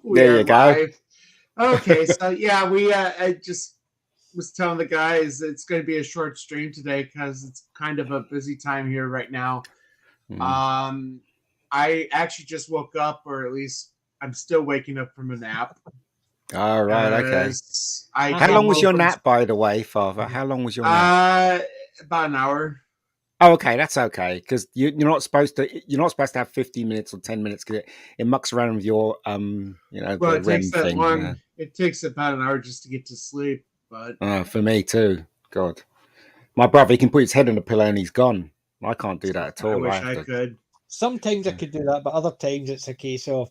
We There are you go. live. Okay, so yeah, I just was telling the guys it's going to be a short stream today because it's kind of a busy time here right now. Mm. Um, I actually just woke up, or at least I'm still waking up from a nap. All right. Okay. As I How Uh-huh. long came was home your from nap, by the way, Father? How long was your nap? uh about an hour. Oh, okay, that's okay because you're not supposed to. You're not supposed to have 15 minutes or 10 minutes because it mucks around with your Well, the it takes REM that thing. Yeah. long. It takes about an hour just to get to sleep, but For me too. God, my brother he can put his head on the pillow and he's gone. I can't do that at I all. I wish have I to. could. Sometimes I could do that, but other times it's a case of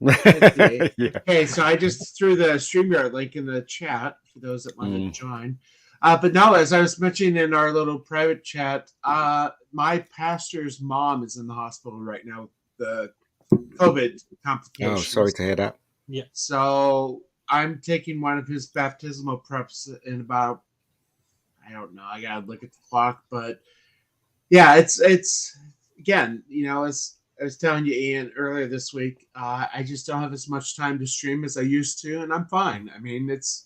Let's see. Yeah. Okay, so I just threw the StreamYard link in the chat for those that want to Mm. join. But no, as I was mentioning in our little private chat, my pastor's mom is in the hospital right now with the COVID Oh, sorry complications. to hear that. yeah. So I'm taking one of his baptismal preps in about, I don't know, I gotta look at the clock, but yeah, it's again, as I was telling you, Ian, earlier this week, I just don't have as much time to stream as I used to, and I'm fine. I mean, it's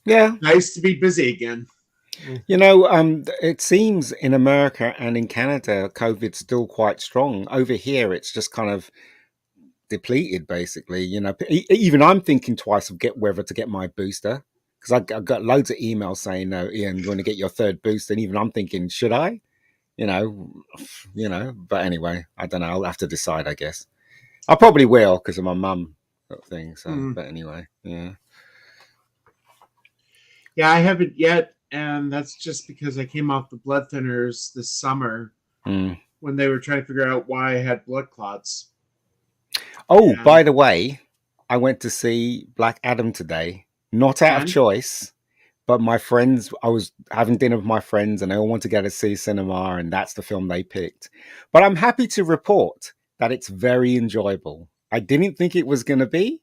Yeah. nice to be busy again. It seems in America and in Canada, COVID's still quite strong. Over here, it's just kind of depleted, basically. Even I'm thinking twice of whether to get my booster because I got loads of emails saying, "No, Ian, you want to get your third booster?" And even I'm thinking, should I? You know, But anyway, I don't know. I'll have to decide, I guess. I probably will because of my mum thing. So, Mm. but anyway, yeah. Yeah, I haven't yet, and that's just because I came off the blood thinners this summer Mm. when they were trying to figure out why I had blood clots. Oh, And by the way, I went to see Black Adam today, not out of and choice, but my friends, I was having dinner with my friends and they all want to go to see cinema, and that's the film they picked. But I'm happy to report that it's very enjoyable. I didn't think it was going to be,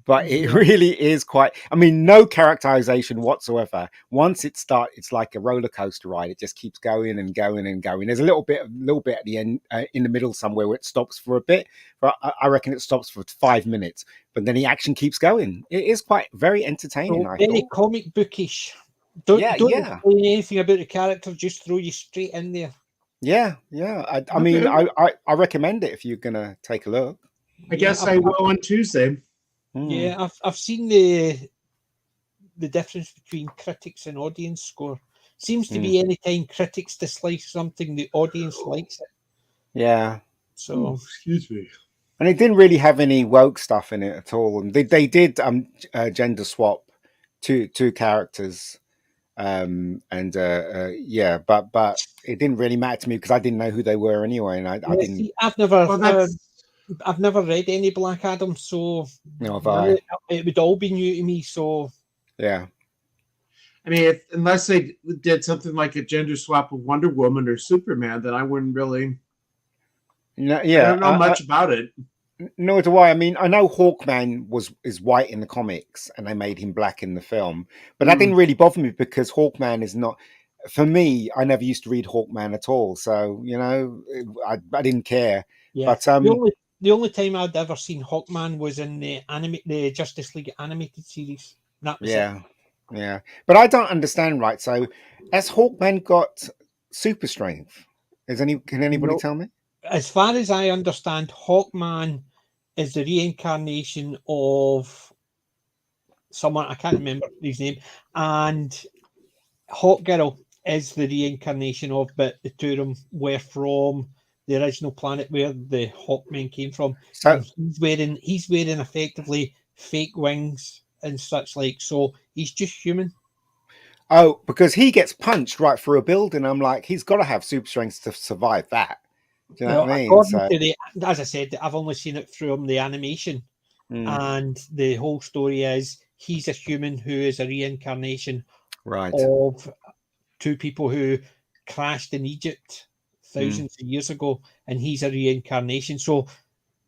but it Yeah. really is quite. I mean, no characterization whatsoever. Once it starts, it's like a roller coaster ride. It just keeps going and going and going. There's a little bit at the end, in the middle somewhere where it stops for a bit. But I reckon it stops for 5 minutes. But then the action keeps going. It is quite very entertaining, So I very thought. comic bookish. Yeah, Don't yeah. explain anything about the character, just throw you straight in there. Yeah, yeah. I mean, okay, I recommend it if you're gonna take a look. I Yeah, guess I will on Tuesday. Mm. yeah, I've seen the difference between critics and audience score. Seems to Mm. be anytime critics dislike something, the audience likes it. Yeah, Ooh, So excuse me. and it didn't really have any woke stuff in it at all. And they did gender swap two characters, and yeah, but it didn't really matter to me because I didn't know who they were anyway, and I yeah, didn't see, I've never read any Black Adam, so know if none of I. it would all be new to me. So Yeah, I mean, unless they did something like a gender swap of Wonder Woman or Superman, then I wouldn't really. no, I yeah. don't know much about it. Nor do I. I mean, I know Hawkman is white in the comics, and they made him black in the film, but that Mm. didn't really bother me because Hawkman is not. For me, I never used to read Hawkman at all, so I didn't care. yeah, But the only time I'd ever seen Hawkman was in the Justice League animated series. That was it. yeah, yeah. But I don't understand, right? So, has Hawkman got super strength? Can anybody No, tell me? as far as I understand, Hawkman is the reincarnation of someone I can't remember his name, and Hawkgirl is the reincarnation of, but the two of them were from the original planet where the Hawkmen came from, So, and he's wearing effectively fake wings and such like, so he's just human. oh, because he gets punched right through a building. I'm like, he's got to have super strength to survive that. Do you know Well, what I mean? according So, to as I said, I've only seen it from the animation, mm, and the whole story is he's a human who is a reincarnation right. of two people who crashed in Egypt Mm. thousands of years ago, and he's a reincarnation. So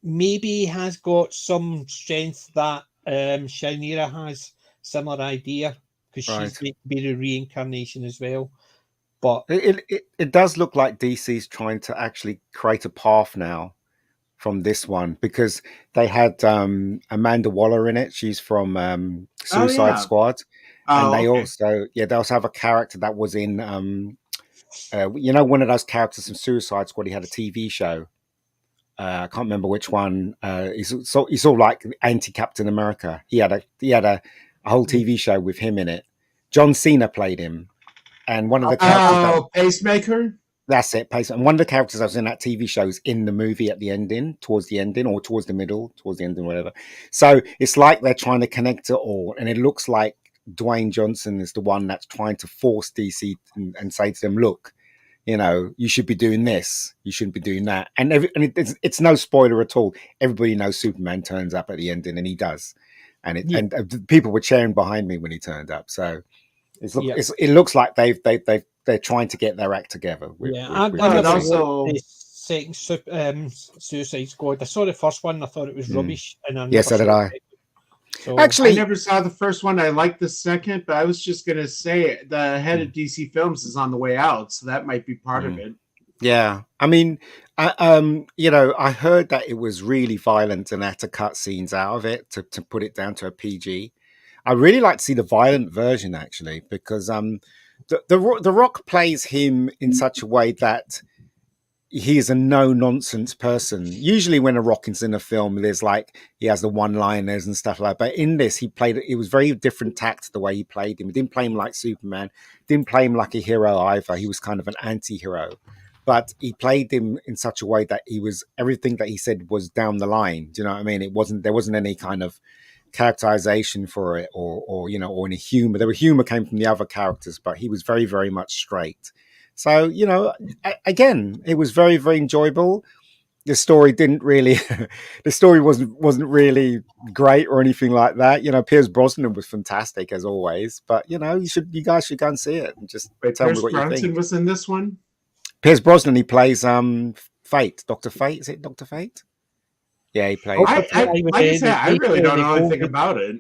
maybe he has got some strength that Shinera has, similar idea, because she's Right. meant to be the reincarnation as well. But It does look like DC's trying to actually create a path now from this one because they had Amanda Waller in it. She's from Oh Suicide yeah. Squad, and Oh, they okay. they also have a character that was in one of those characters from Suicide Squad. He had a TV show. I can't remember which one. He's sort of like anti Captain America. He had a whole TV show with him in it. John Cena played him, and one of the characters that Oh, Pacemaker. that's it, Pace. And one of the characters that was in that TV show is in the movie at the ending, towards the ending, or towards the middle, towards the ending, whatever. So it's like they're trying to connect it all, and it looks like Dwayne Johnson is the one that's trying to force DC and say to them, "Look, you should be doing this, you shouldn't be doing that." And it's no spoiler at all. Everybody knows Superman turns up at the ending, and he does, and people were cheering behind me when he turned up. So it looks like they're trying to get their act together. I never watched the second Suicide Squad. I saw the first one. I thought it was rubbish, and yes, so did I. So, actually, I never saw the first one. I liked the second, but I was just gonna say the head of DC Films is on the way out, so that might be part of it. Yeah, I mean, I heard that it was really violent and had to cut scenes out of it to put it down to a PG. I really like to see the violent version actually, because the Rock plays him in such a way that he is a no nonsense person. Usually when a Rock is in a film, there's like he has the one liners and stuff like that. But in this, it was very different tact the way he played him. He didn't play him like Superman, didn't play him like a hero either. He was kind of an anti-hero. But he played him in such a way that everything that he said was down the line. Do you know what I mean? There wasn't any kind of characterization for it or any humor. There was humor came from the other characters, but he was very, very much straight. So, again, it was very, very enjoyable. The story wasn't really great or anything like that. Pierce Brosnan was fantastic as always, but you guys should go and see it and just tell me what you think. Pierce Brosnan was in this one. Pierce Brosnan, he plays Fate, Dr. Fate. Is it Dr. Fate? Yeah, he plays. I really don't know anything about it.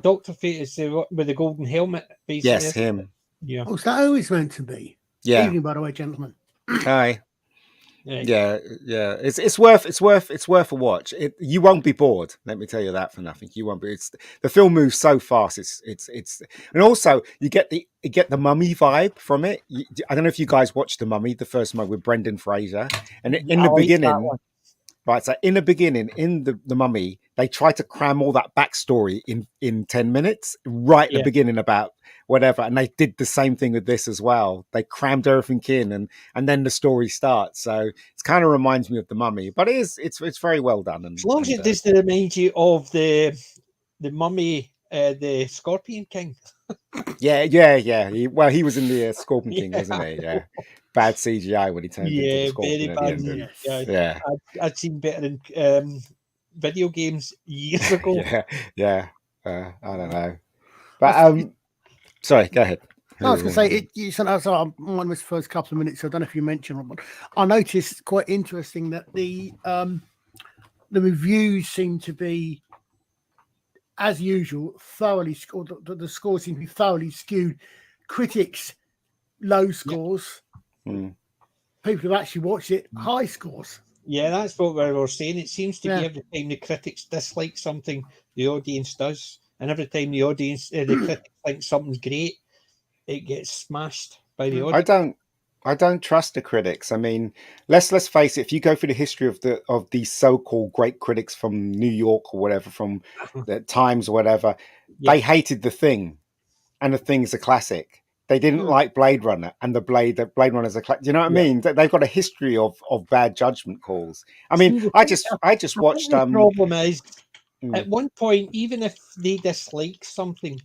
Dr. Fate is with the golden helmet. Basically. Yes, him. Yeah. Oh, is that who it's meant to be? Yeah. Evening, by the way, gentlemen. Hi. Yeah. It's worth a watch. You won't be bored. Let me tell you that for nothing. You won't be. The film moves so fast. It's and also you get the Mummy vibe from it. I don't know if you guys watched the Mummy, the first one with Brendan Fraser, and in the beginning. Right, so in the beginning, in the Mummy, they try to cram all that backstory in 10 minutes, right at the beginning about whatever, and they did the same thing with this as well. They crammed everything in, and then the story starts. So it kind of reminds me of the Mummy, but it's very well done. As long as it does remind you of the Mummy, the Scorpion King. Yeah. Well, he was in the Scorpion King, wasn't he? Yeah. Bad CGI when he turned into the Scorpion. Very bad. Yeah. I'd seen better in video games years ago. I don't know. But sorry, go ahead. I was going to say, I'm on this first couple of minutes, so I don't know if you mentioned, but I noticed quite interesting that the reviews seem to be, as usual, thoroughly scored. The scores seem to be thoroughly skewed. Critics, low scores. People who actually watched it, high scores. Yeah, that's what we were saying. It seems to be every time the critics dislike something, the audience does, and every time the critics think something's great, it gets smashed by the audience. I don't trust the critics. I mean, let's face it. If you go through the history of these so-called great critics from New York or whatever, from the Times or whatever, they hated The Thing, and The Thing's a classic. They didn't like Blade Runner, and the Blade Runner's a classic. Do you know what I mean? They've got a history of bad judgment calls. I mean, I just watched. The problem is, at one point, even if they dislike something,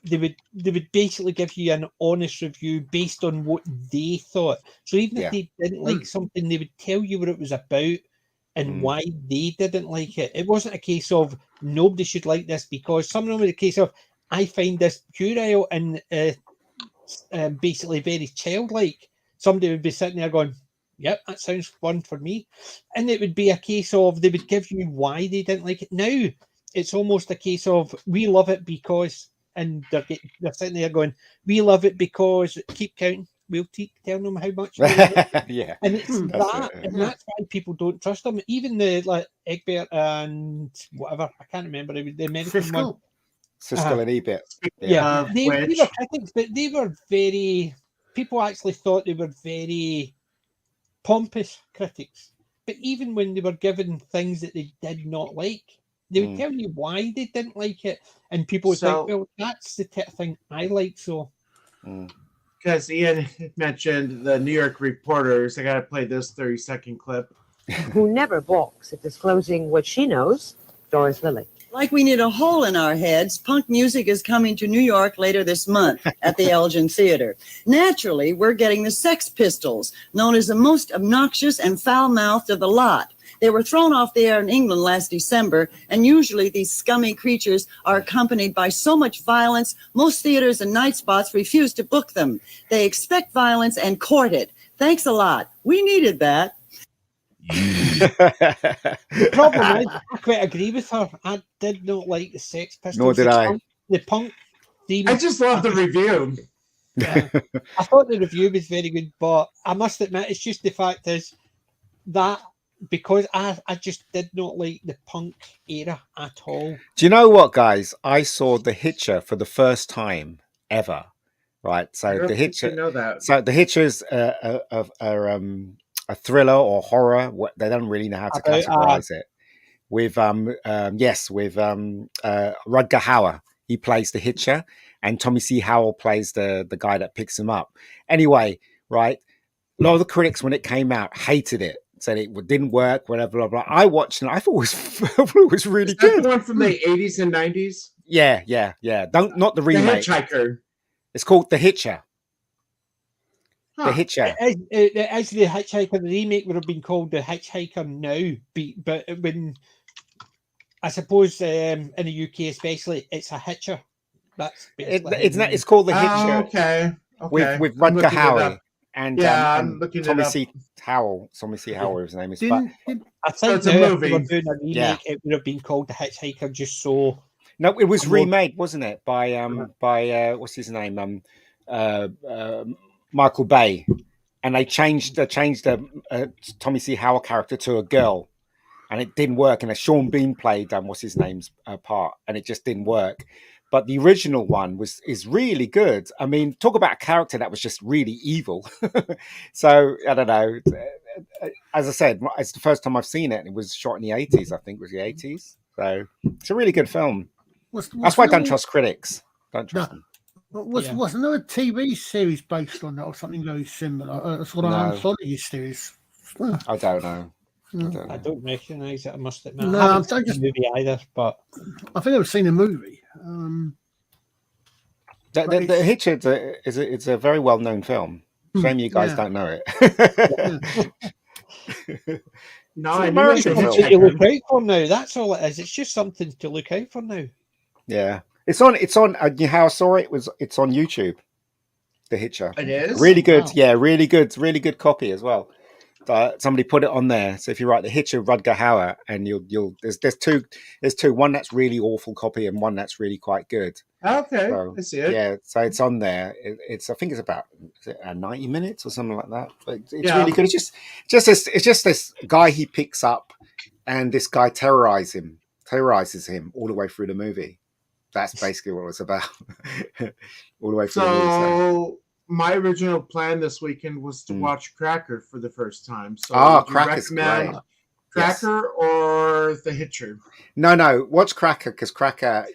they would basically give you an honest review based on what they thought. So even if they didn't like something, they would tell you what it was about and why they didn't like it. It wasn't a case of nobody should like this because some of them were a case of I find this puerile and basically very childlike. Somebody would be sitting there going, "Yep, that sounds fun for me," and it would be a case of they would give you why they didn't like it. Now it's almost a case of we love it because. And they're sitting there going, "We love it because keep counting. we'll tell them how much they like. Yeah, And it's that's that, it. and that's why people don't trust them. Even the like Egbert and whatever, I can't remember, it was the American one. Siskel. Siskel and Ebert. Yeah, Of they were which, critics, but they were very. People actually thought they were very pompous critics. But even when they were given things that they did not like, they would tell you why they didn't like it, and people would So- think, "Well, that's the type of thing I like." So, because Ian had mentioned the New York reporters, I got to play this 30-second clip. Who never balks at disclosing what she knows, Doris Lilly. Like we need a hole in our heads, punk music is coming to New York later this month at the Elgin Theater. Naturally, we're getting the Sex Pistols, known as the most obnoxious and foul-mouthed of the lot. They were thrown off the air in England last December, and usually these scummy creatures are accompanied by so much violence, most theaters and night spots refuse to book them. They expect violence and court it. Thanks a lot. We needed that. the problem is, I quite agree with her. I did not like the Sex Pistols. Nor did I. The punk theme. I just love the review. Yeah. I thought the review was very good, but I must admit, it's just the fact is that because I just did not like the punk era at all. Do you know what, guys? I saw The Hitcher for the first time ever. Right, I so don't The think Hitcher. you know that. So The Hitcher's a thriller or horror. They don't really know how to categorize it. With with Rutger Hauer. He plays the Hitcher, and Tommy C. Howell plays the guy that picks him up. Anyway, right, a lot of the critics when it came out hated it, said it didn't work, whatever, blah blah. I watched and I thought it was really Is that good. the one from the 80s and 90s? Yeah. Not the The remake. Hitchhiker. It's called The Hitcher. Huh. The Hitcher. It is the Hitchhiker. The remake would have been called The Hitchhiker now, but when I suppose in the UK especially, it's a Hitcher. That's basically It's called The Hitcher. Oh, okay. With I'm Rutger looking it Hauer up. and, Yeah, I'm and looking it Tommy up. C. Howell. Tommy C. Howell, his name is. But I think it's a now if they were movie. doing a remake, Yeah. it would have been called The Hitchhiker, just so. no, it was Well- remade, wasn't it? By what's his name? Michael Bay, and they changed Tommy C. Howell character to a girl, and it didn't work. And Sean Bean played what's his name's part, and it just didn't work. But the original one is really good. I mean, talk about a character that was just really evil. So I don't know. As I said, it's the first time I've seen it. It was shot in the 80s, I think it was the 80s. So it's a really good film. That's why I don't trust critics. Don't trust them. Was another TV series based on that or something very similar? A sort of No. anthology series. I don't know. I don't recognise it. I must admit. No, I haven't I'm seen just- the movie either. But I think I've seen a movie. The Hitcher is a very well known film. Shame you guys Yeah. don't know it. No, It's I an knew it was American a film. something to look Hitchhiker. out for now. That's all it is. It's just something to look out for now. Yeah, it's on. You know how I saw it? It's on YouTube. The Hitcher. It is? Really good. Wow. Yeah, really good copy as well. Somebody put it on there. So if you write The Hitcher, Rutger Hauer, and you'll there's two. One that's really awful copy and one that's really quite good. Okay, So, I see it. yeah, so it's on there. I think it's about 90 minutes or something like that. But it's Yeah. really good. It's just this guy he picks up, and this guy terrorizes him all the way through the movie. That's basically what it's about. All the way through the movie. So my original plan this weekend was to watch Cracker for the first time. So Ah, would you Cracker's recommend great. Cracker or The Hitcher? No, watch Cracker because Cracker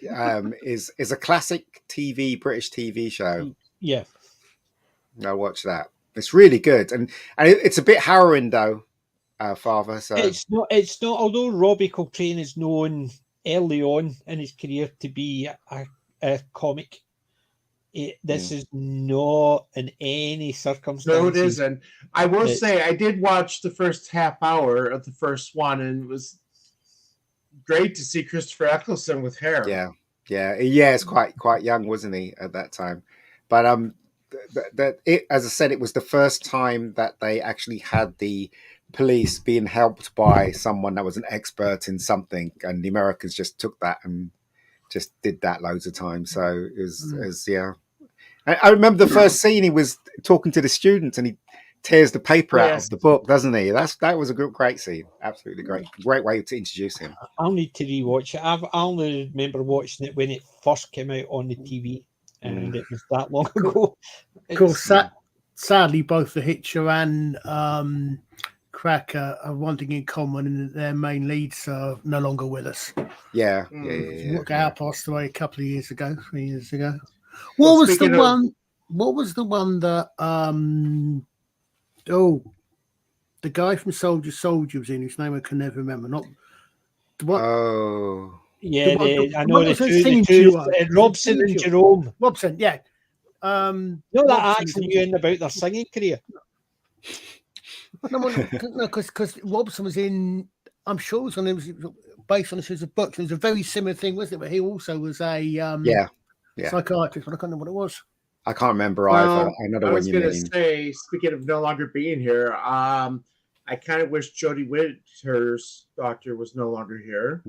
is a classic British TV show. Yeah. No, watch that. It's really good, and it's a bit harrowing though, Father. So It's not. Although Robbie Coltrane is known early on in his career to be a comic, this is not in any circumstances. No, it isn't. I will It's- say I did watch the first half hour of the first one, and it was great to see Christopher Eccleston with hair. yeah, it's quite young, wasn't he, at that time? But as I said, it was the first time that they actually had the police being helped by someone that was an expert in something, and the Americans just took that and just did that loads of times. So it was yeah. I remember the first scene. He was talking to the students, and he tears the paper out Yes. of the book, doesn't he? That was a great scene. Absolutely great way to introduce him. I'll need to rewatch it. I only remember watching it when it first came out on the TV, and it was that long ago. Of course, sadly, both the Hitcher and Cracker are one thing in common, and their main leads are no longer with us. Yeah. Look, our passed away a couple of years ago, 3 years ago. What was the one? What was the one that? The guy from Soldier was in, whose name I can never remember. Not the one. Oh. Yeah, I know one the was a two, singing the two duo. Robson and Jerome. Robson, yeah. You know that accent you in about their singing career? No, because Robson was in. I'm sure it was on. It was based on a series of books. It was a very similar thing, wasn't it? But he also was a Yeah. psychiatrist, but I can't remember what it was. I can't remember either. I know the I one was you going to mean. say, speaking of no longer being here, I kind of wish Jodie Whittaker's doctor was no longer here.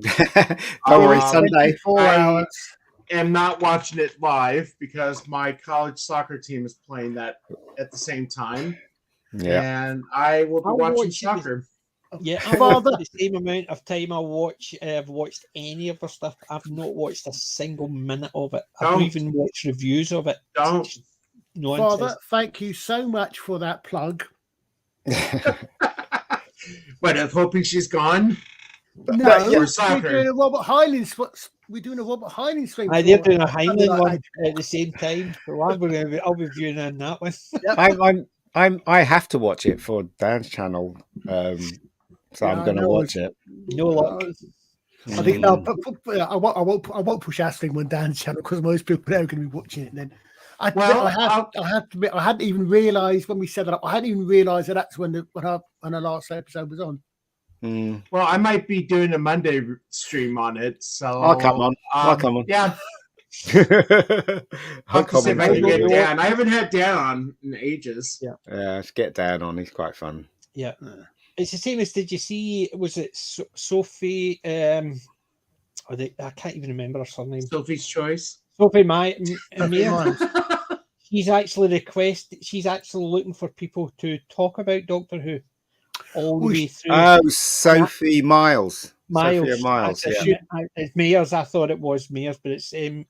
Don't worry, Um, Sunday. 4 hours. Am not watching it live because my college soccer team is playing that at the same time, Yeah. and I will be I'll watching watch it. soccer. Yeah, I've Father. watched the same amount of time I've watched any of her stuff. I've not watched a single minute of it. I've not Don't. even watched reviews of it. Don't. No Father, interest. thank you so much for that plug. But I'm hoping she's gone. No, yeah, we're soccer. doing a Robert Heinlein. We're doing a Robert Heinlein stream. They're for- doing a Heinlein like- one at the same time. So I'll be viewing in that one. I have to watch it for Dan's channel, so Yeah, I'm I going to know. watch it. No luck. I think I won't push Ashley on Dan's channel because most people are going to be watching it. Then I have to admit, I hadn't even realised when we set it up. I hadn't even realised that that's when the last episode was on. Mm. Well, I might be doing a Monday stream on it. So I'll come on. I'll come on. Yeah, I'll I'll come see if on. I can maybe. get Dan. I haven't had Dan on in ages. Yeah. Yeah, let's get Dan on. He's quite fun. Yeah. It's the same as, did you see, was it Sophie, I can't even remember her surname. Sophie's Choice. Sophie Meyer. Right. She's actually looking for people to talk about Doctor Who all the way through. Oh, Sophie Miles. Sophia Miles, yeah. It's Mayers. I thought it was Mayers, but it's Amy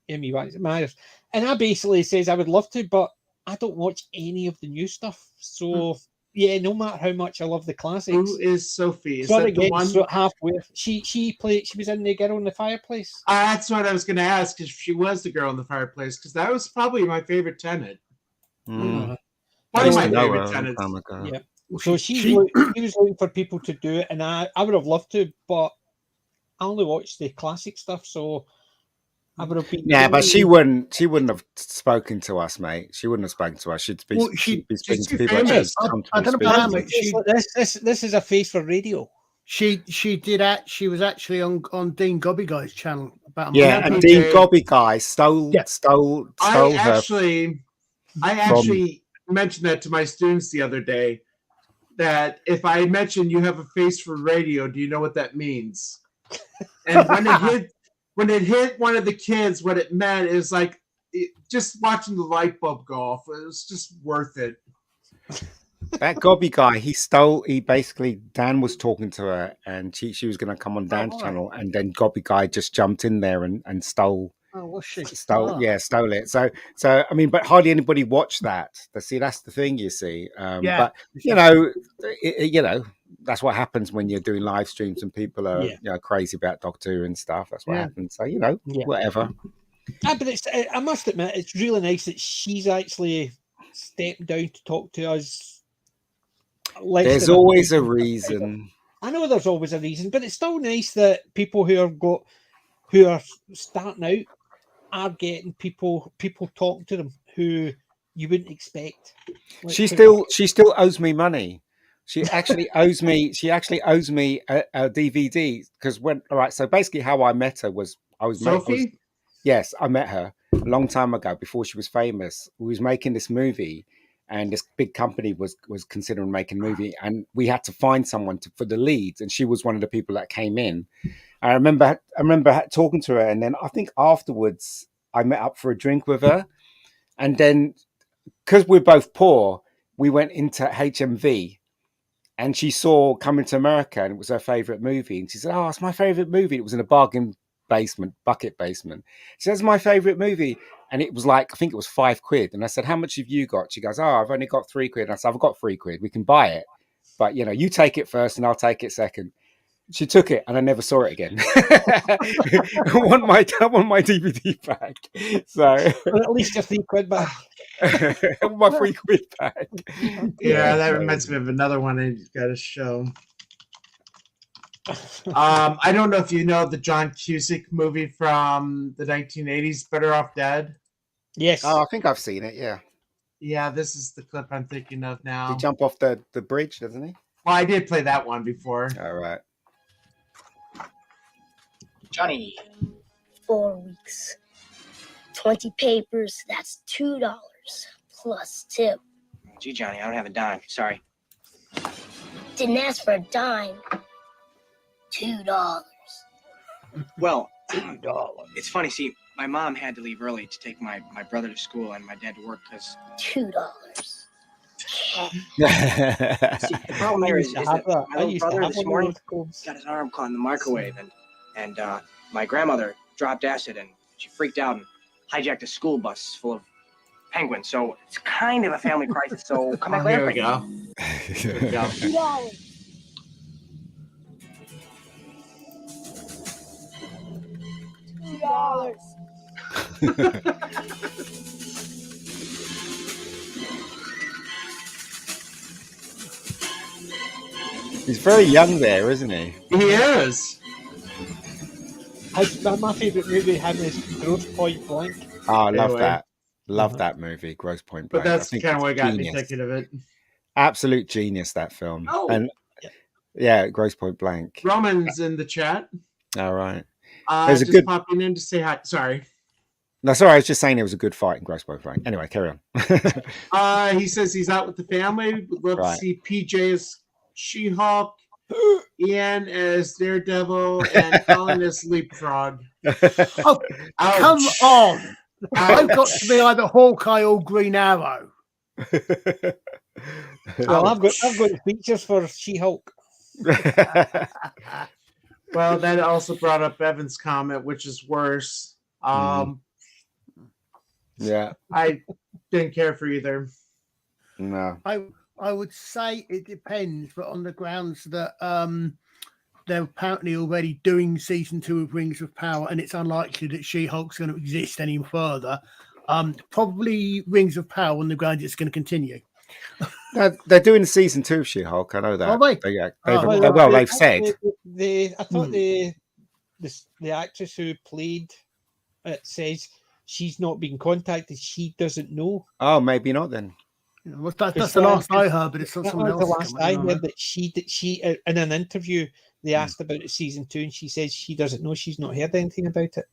Myers. And I basically says I would love to, but I don't watch any of the new stuff. So yeah, no matter how much I love the classics. Who is Sophie? Is Sort that of the getting one? halfway. She was in the Girl in the Fireplace. That's what I was going to ask. If she was the girl in the fireplace, because that was probably my favorite tenant. Mm. One I of used my to know her favorite a long tenants. time ago. Yeah. So she was looking for people to do it, and I would have loved to, but I only watched the classic stuff, so I would have been. Yeah, but she wouldn't have spoken to us, mate. She wouldn't have spoken to us. She'd be, Well, she'd be speaking she's to too people. famous. I don't know about how much This is a face for radio. she did. She was actually on Dean Gobbyguy's channel about a Yeah, month and ago. Dean Gobby guy stole I her. actually mentioned that to my students the other day. That if I mention you have a face for radio, do you know what that means? And when it hit one of the kids, what it meant is like just watching the light bulb go off. It was just worth it. That Gobby guy, he basically, Dan was talking to her and she was going to come on Dan's right. channel, and then Gobby guy just jumped in there and stole Oh, was she? stole it. So I mean, but hardly anybody watched that. See, that's the thing, you see. Yeah. But that's what happens when you're doing live streams and people are crazy about Doctor Who and stuff. That's what happens. So whatever. But I must admit, it's really nice that she's actually stepped down to talk to us. There's always a reason. I know there's always a reason, but it's still nice that people who are starting out are getting people talking to them who you wouldn't expect. She still owes me money. She actually owes me. She actually owes me a DVD because so basically how I met her was Sophie? Yes, I met her a long time ago before she was famous. We was making this movie, and this big company was considering making a movie, and we had to find someone for the leads, and she was one of the people that came in. I remember talking to her, and then I think afterwards I met up for a drink with her, And then, because we're both poor, we went into HMV, and she saw Coming to America, and it was her favorite movie. And she said, "Oh, it's my favorite movie." It was in a bucket basement. She says, "My favorite movie." And it was like, I think it was £5. And I said, "How much have you got?" She goes, "Oh, I've only got £3." And I said, "I've got £3. We can buy it. But, you take it first and I'll take it second." She took it and I never saw it again. I want my DVD back. So Or at least your £3 back. I want my £3 back. Yeah, that reminds me of another one I got to show. I don't know if you know the John Cusack movie from the 1980s, Better Off Dead. Yes. Oh, I think I've seen it. Yeah. Yeah, this is the clip I'm thinking of now. He jump off the bridge, doesn't he? Well, I did play that one before. All right. Johnny. 4 weeks. 20 papers, that's $2 plus tip. Gee, Johnny, I don't have a dime. Sorry. Didn't ask for a dime. $2. Well, it's funny. See, my mom had to leave early to take my brother to school and my dad to work because $2. the problem here is that my little brother this morning Codes. got his arm caught in the microwave and my grandmother dropped acid and she freaked out and hijacked a school bus full of penguins. So it's kind of a family crisis. So come back later. Here we go. Here we go. $2. $2. He's very young there, isn't he? He is. My favourite movie having is Gross Point Blank. Oh, I love Anyway. that. Love that movie, Gross Point But Blank. I that's think kind of it's what got me genius. thinking of it. Absolute genius, that film. Oh. And yeah, Gross Point Blank. Roman's in the chat. All right. There's a Just good- popping in to say hi. Sorry. No, sorry, I was just saying it was a good fight in Gross Point Blank. Anyway, carry on. He says he's out with the family. Would love Right. to see PJ as She-Hulk, Ian as Daredevil, and Colin as Leapfrog. Oh, Ouch. come on. I've Ouch. got to be either Hawkeye or Green Arrow. Well, I've got the features for She-Hulk. Well, that also brought up Evan's comment, which is worse. Yeah. I didn't care for either. No. I would say it depends, but on the grounds that they're apparently already doing season 2 of Rings of Power, and it's unlikely that She-Hulk's going to exist any further. Probably Rings of Power on the grounds it's going to continue. No, they're doing season 2 of She-Hulk. I know that. Are they? They've said. I thought the actress who played it says she's not been contacted. She doesn't know. Oh, maybe not then. You know, that's the last I heard, but it's not That someone was else. the last I heard that she in an interview they asked about it season 2, and she says she doesn't know. She's not heard anything about it.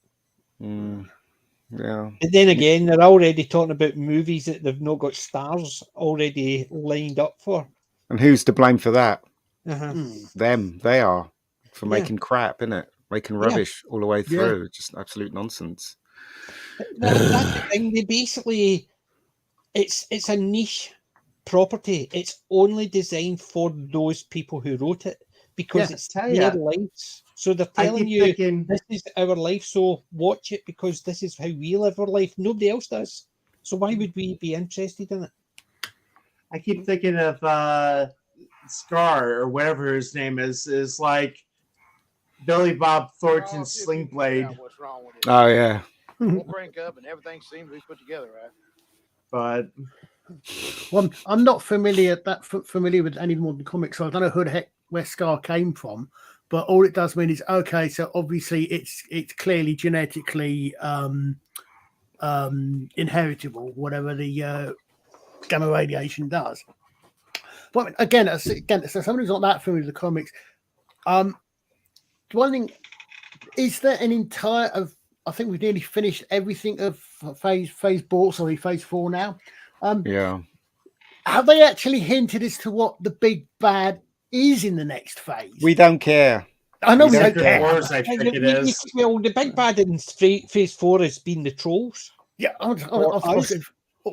Yeah. And then again, they're already talking about movies that they've not got stars already lined up for. And who's to blame for that? Uh-huh. Them. They are for Yeah. making crap, innit? Making rubbish all the way through. Just absolute nonsense. That's the thing. They basically, it's a niche property. It's only designed for those people who wrote it because Yeah, it's tell their ya. lives. So they're I telling keep you thinking, this is our life. So watch it because this is how we live our life. Nobody else does. So why would we be interested in it? I keep thinking of Scar or whatever his name is like Billy Bob Thornton's Sling Blade, What's wrong with it? Oh yeah. We'll crank up and everything seems to be put together, right? but Well, I'm not familiar with any more than comics, so I don't know who the heck where Scar came from. But all it does mean is okay. So obviously, it's clearly genetically inheritable, whatever the gamma radiation does. But again, so somebody who's not that familiar with the comics, one thing is there an entire of. I think we've nearly finished everything of phase 4 now. Yeah. Have they actually hinted as to what the big bad is in the next phase? We don't care. I know we don't Secret care. Wars, I think it is. Well, the big bad in phase 4 has been the trolls. Yeah, Or us.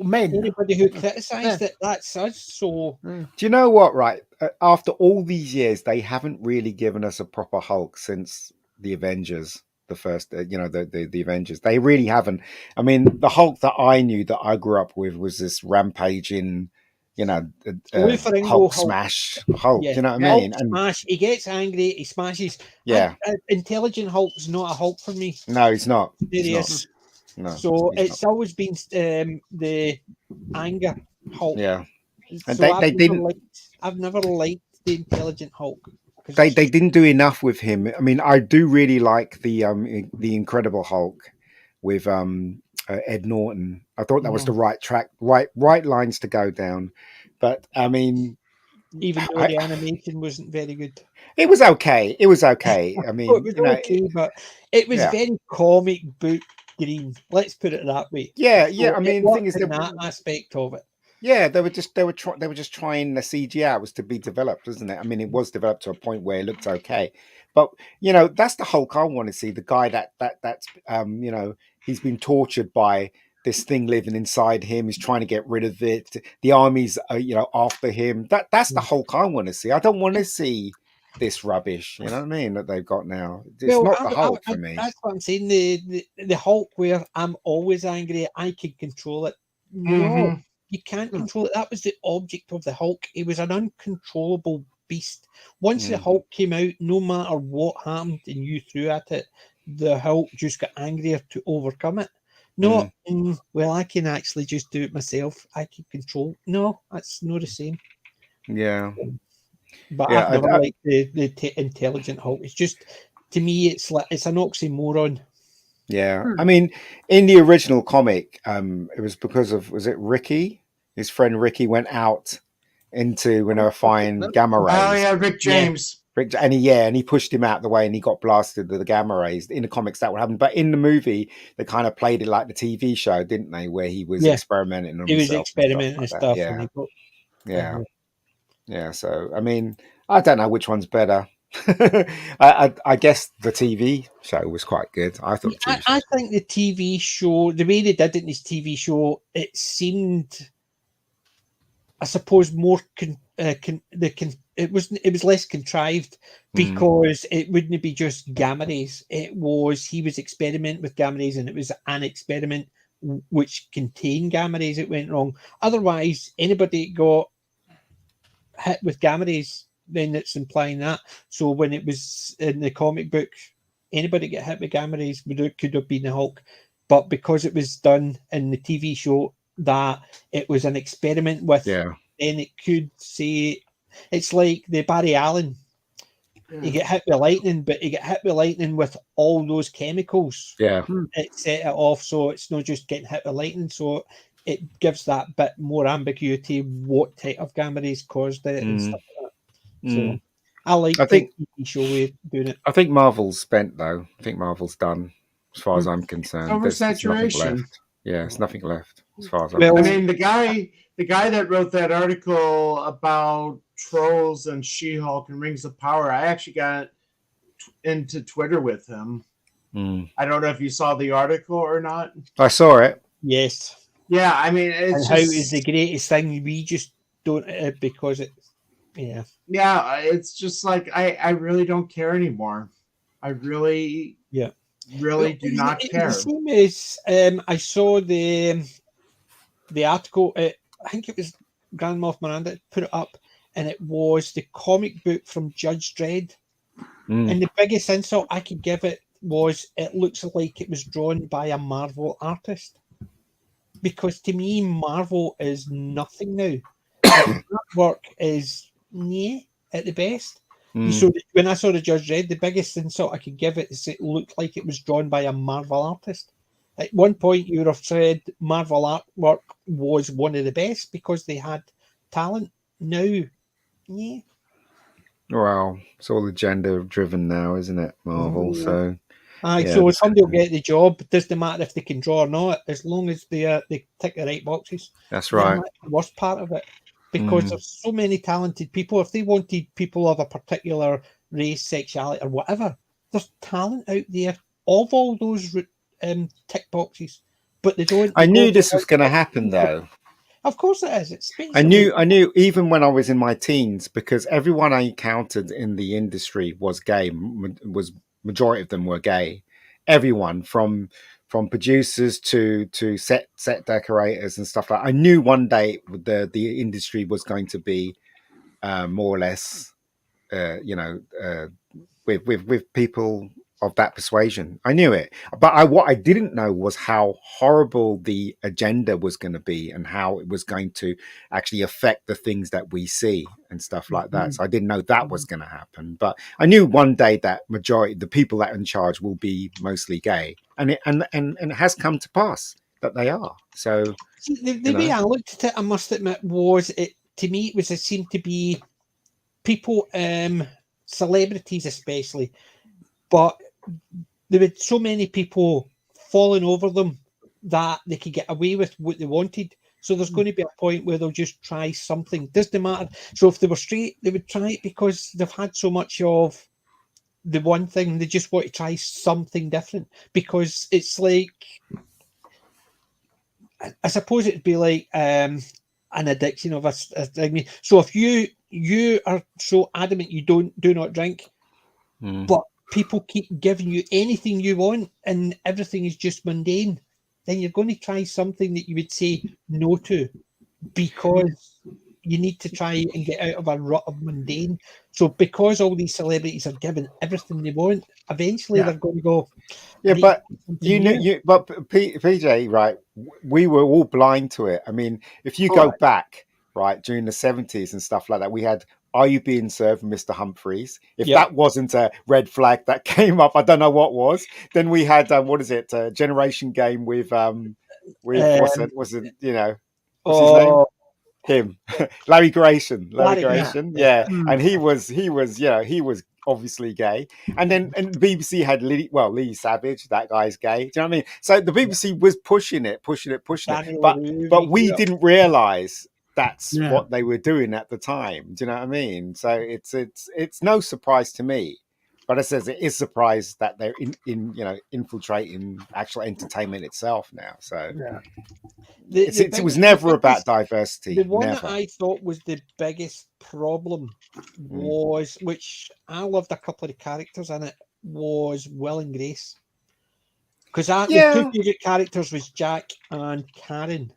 men. Anybody who criticised it, that's us. So Do you know what? Right, after all these years, they haven't really given us a proper Hulk since the Avengers, the first, the Avengers. They really haven't. I mean, the Hulk that I knew, that I grew up with, was this rampaging, Lou Ferrigno Hulk Hulk. smash Hulk. Yeah. You know what I Hulk mean? And smash. He gets angry. He smashes. yeah, Intelligent Hulk's not a Hulk for me. no, he's not. He's Serious. not. No. So he's it's always been the anger Hulk. Yeah. And So they I've never liked the Intelligent Hulk. They didn't do enough with him. I mean, I do really like the Incredible Hulk with Ed Norton. I thought that was the right track, right lines to go down. But I mean, even though the animation wasn't very good, it was okay. It was okay. I mean, it was okay, but it was very comic book green. Let's put it that way. Yeah, So I mean, the thing is, that aspect of it. Yeah, they were just trying the CGI. It was to be developed, wasn't it? I mean, it was developed to a point where it looked okay, but that's the Hulk I want to see. The guy that's he's been tortured by this thing living inside him. He's trying to get rid of it. The army's after him. That's the Hulk I want to see. I don't want to see this rubbish. You know what I mean? That they've got now. It's not the Hulk for me. That's what I'm saying. The Hulk where I'm always angry, I can control it. No. You can't control it. That was the object of the Hulk. He was an uncontrollable beast. Once the Hulk came out, no matter what happened and you threw at it, the Hulk just got angrier to overcome it. No, well, I can actually just do it myself. I can control. No, that's not the same. Yeah. But I've never liked the Intelligent Hulk. It's just, to me, it's an oxymoron. Yeah, I mean, in the original comic, it was because of, was it Ricky? His friend Ricky went out into flying gamma rays. Oh yeah, Rick James. And he pushed him out the way, and he got blasted with the gamma rays. In the comics, that would happen, but in the movie, they kind of played it like the TV show, didn't they? Where he was experimenting on himself. He was experimenting and stuff. Yeah. So I mean, I don't know which one's better. I guess the TV show was quite good. I thought. I think the TV show, the way they did it in this TV show, it seemed, I suppose, more it was less contrived because it wouldn't be just gamma rays. It was, he was experimenting with gamma rays, and it was an experiment which contained gamma rays. It went wrong. Otherwise, anybody got hit with gamma rays, then it's implying that. So when it was in the comic book, anybody get hit with gamma rays could have been the Hulk. But because it was done in the TV show that it was an experiment with, then it could say, it's like the Barry Allen. You get hit with lightning, but you get hit with lightning with all those chemicals. Yeah. It set it off, so it's not just getting hit with lightning. So it gives that bit more ambiguity what type of gamma rays caused it and stuff like that. So I think the TV show way doing it. I think Marvel's spent though. I think Marvel's done, as far as I'm concerned. Oversaturation. There's nothing left as far as I'm concerned. concerned. I mean, the guy that wrote that article about Trolls and She-Hulk and Rings of Power, I actually got into Twitter with him. I don't know if you saw the article or not. I saw it. Yes. Yeah, I mean, it's how is the greatest thing. We just don't because it's yeah, it's just like I really don't care anymore. I really really do not care. The same as I saw the article. I think it was Grand Moff Miranda put it up, and it was the comic book from Judge Dredd. And the biggest insult I could give it was it looks like it was drawn by a Marvel artist. Because to me, Marvel is nothing now. The artwork is at the best. So when I saw the Judge Dredd, the biggest insult I could give it is it looked like it was drawn by a Marvel artist. At one point, you would have said Marvel artwork was one of the best because they had talent. Now, Well, it's all agenda driven now, isn't it, Marvel? So so somebody will get the job. It doesn't matter if they can draw or not, as long as they tick the right boxes. That's right. That's the worst part of it. Because there's so many talented people. If they wanted people of a particular race, sexuality, or whatever, there's talent out there of all those tick boxes. but they don't. I they knew don't this go was out going to and- happen, though. Of course it is. It's I basically- knew even when I was in my teens, because everyone I encountered in the industry was gay. Majority of them were gay. Everyone from producers to set decorators and stuff like. I knew one day the industry was going to be more or less, with people of that persuasion. I knew it, but what I didn't know was how horrible the agenda was going to be and how it was going to actually affect the things that we see and stuff like that. So I didn't know that was going to happen, but I knew one day that majority, the people that are in charge, will be mostly gay, and it has come to pass that they are. So See, the way I looked at it, I must admit, was it to me it seemed to be people, celebrities especially, but there were so many people falling over them that they could get away with what they wanted. So there's going to be a point where they'll just try something. Doesn't matter. So if they were straight, they would try it because they've had so much of the one thing. They just want to try something different because it's like, I suppose it'd be like an addiction of a thing. So if you are so adamant you do not drink, but people keep giving you anything you want and everything is just mundane, then you're going to try something that you would say no to because you need to try and get out of a rut of mundane. So because all these celebrities are given everything they want, eventually they're going to go, yeah, but but PJ, right? We were all blind to it. I mean, if you go back, right, during the 70s and stuff like that, we had Are You Being Served, Mr. Humphreys? If that wasn't a red flag that came up, I don't know what was. Then we had what is it? Generation Game with what's it? What's his name? Him, Larry Grayson. Yeah. And he was obviously gay. And then BBC had Lee Savage, that guy's gay. Do you know what I mean? So the BBC was pushing it. But we didn't realise that's what they were doing at the time. Do you know what I mean? So it's no surprise to me. But it says it is surprised that they're infiltrating actual entertainment itself now. So it was never about diversity. The one that I thought was the biggest problem was, which I loved a couple of the characters in it, was Will and Grace. Because the two favourite characters was Jack and Karen.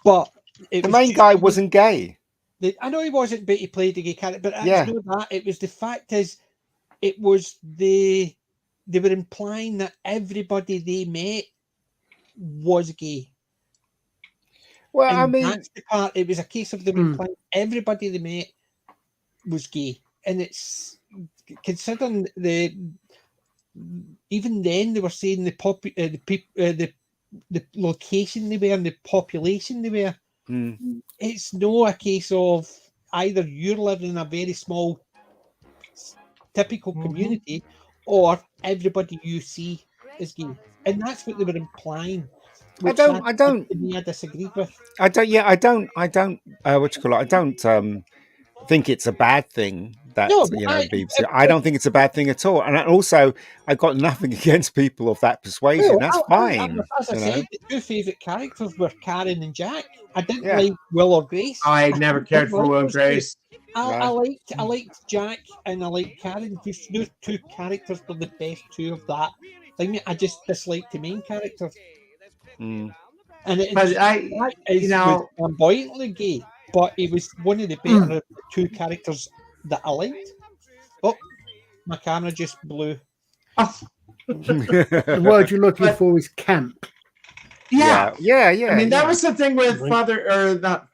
But the main guy wasn't gay. I know he wasn't, but he played a gay character. But it's not that. It was the fact is, it was they were implying that everybody they met was gay. Well, and I mean, that's the part. It was a case of them implying everybody they met was gay, and it's considering even then they were saying the location they were and the population they were. It's not a case of either you're living in a very small typical community or everybody you see is gay, and that's what they were implying. I disagreed with. I don't what you call it, I don't think it's a bad thing that BBC. I don't think it's a bad thing at all. And also, I got nothing against people of that persuasion. That's fine. As I said, the two favourite characters were Karen and Jack. I didn't like Will or Grace. I never cared for Will and Grace. I liked Jack and I liked Karen. Those two characters were the best two of that thing. I just disliked the main characters. And Jack was flamboyantly gay, but he was one of the better two characters that I liked. Oh, my camera just blew. The word you're looking for is camp. Yeah. I mean, that was the thing with that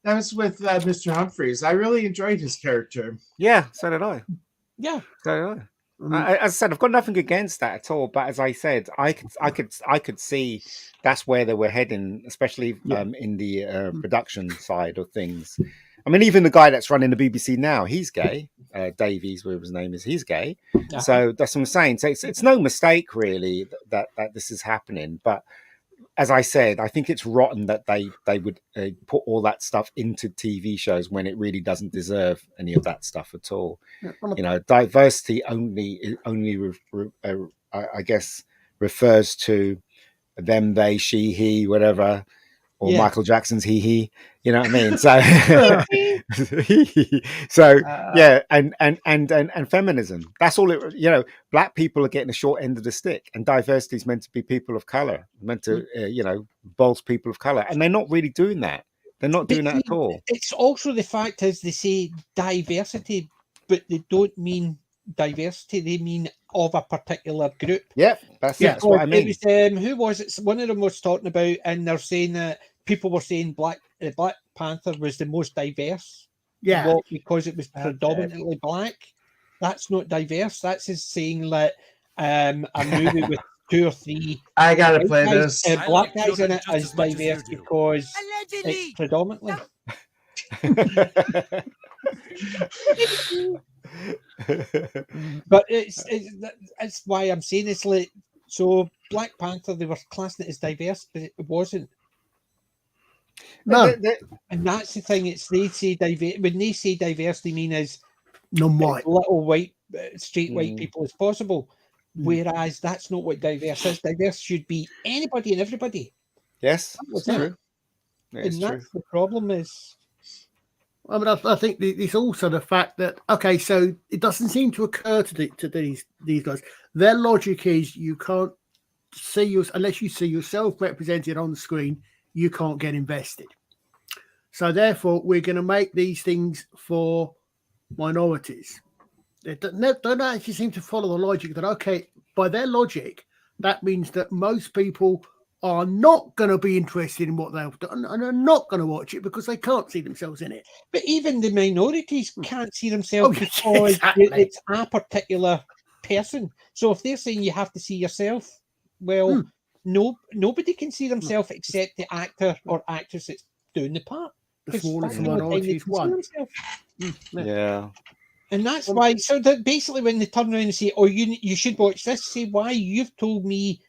was with Mr. Humphreys. I really enjoyed his character. Yeah, so did I. Yeah, so did I. As I said, I've got nothing against that at all. But as I said, I could see that's where they were heading, especially in the production side of things. I mean, even the guy that's running the BBC now, he's gay. Davies, whatever his name is, he's gay. Yeah. So that's what I'm saying. So it's no mistake, really, that this is happening. But as I said, I think it's rotten that they would put all that stuff into TV shows when it really doesn't deserve any of that stuff at all. Diversity only I guess refers to them, they, she, he, whatever, or Yeah. Michael Jackson's he. You know what I mean? So, so yeah, and feminism. That's all it. You know, black people are getting the short end of the stick, and diversity is meant to be people of color, meant to bolster people of color, and they're not really doing that. They're not doing that at all. It's also the fact is they say diversity, but they don't mean diversity. They mean of a particular group. Yeah, that's what I mean. It was, who was it? One of them was talking about, and they're saying that people were saying Black Panther was the most diverse. Yeah. Well, because it was predominantly black. That's not diverse. That's just saying that a movie with 2 or 3 I gotta play this. black guys in it is diverse because it's predominantly. But it's why I'm saying it's like, so Black Panther, they were classing it as diverse, but it wasn't. No. And that's the thing. It's they say diverse. When they say diverse, they mean as non-white, little white, straight white people as possible. Whereas that's not what diverse is. Diverse should be anybody and everybody. Yes, it's true. And that's the problem is. I mean, I think it's also the fact that, okay, so it doesn't seem to occur to these guys. Their logic is you can't see unless you see yourself represented on the screen, you can't get invested. So therefore, we're going to make these things for minorities. They don't actually seem to follow the logic that, okay, by their logic, that means that most people are not going to be interested in what they've done and are not going to watch it because they can't see themselves in it. But even the minorities can't see themselves because exactly. it's a particular person. So if they're saying you have to see yourself, well, nobody can see themselves except the actor or actress that's doing the part. The smallest minority is one. Yeah. And that's why, so that basically when they turn around and say, oh, you should watch this, say, why? You've told me